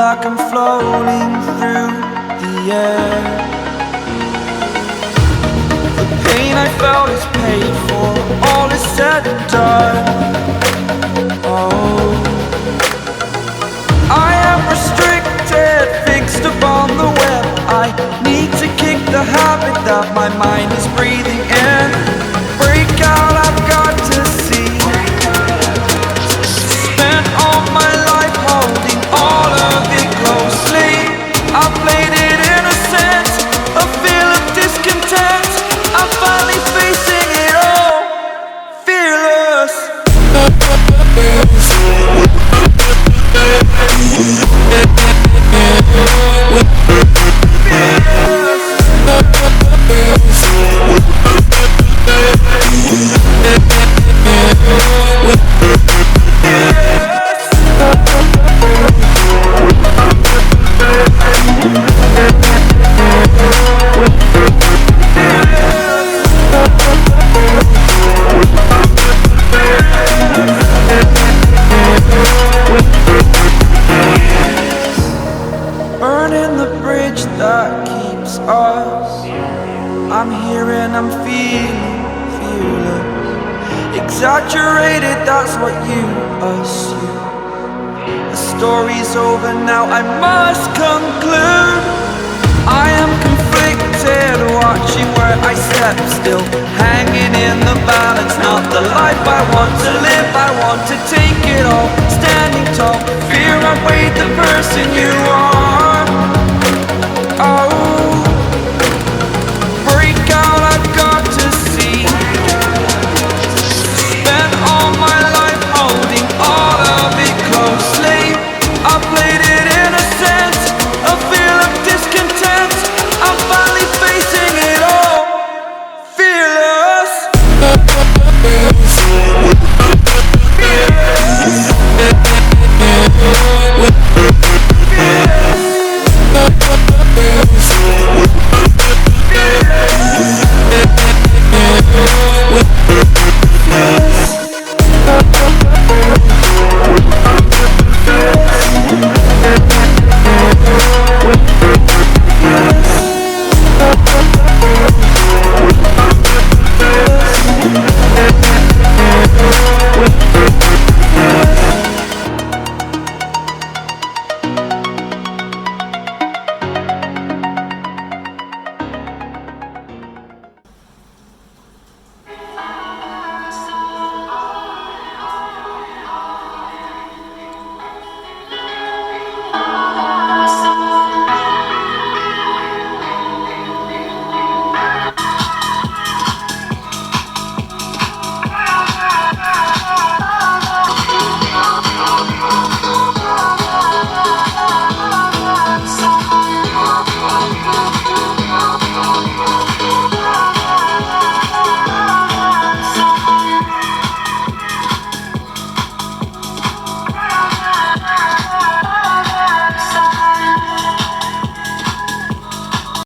like I'm floating through the air. The pain I felt is paid for, all is said and done. Oh, I am restricted, fixed upon the web. I need to kick the habit that my mind is breathing in. Break out, I've got to see. Spent all my life holding all of it closely. I played it innocent, a feel of discontent. I'm finally facing it all, fearless. Burning the bridge that keeps us. I'm here and I'm feeling fearless. Exaggerated, that's what you assume. The story's over now, I must conclude. I am conflicted, watching where I step still, hanging in the balance. Not the life I want to live, I want to take it all. Standing tall, fear I weighed the person you are.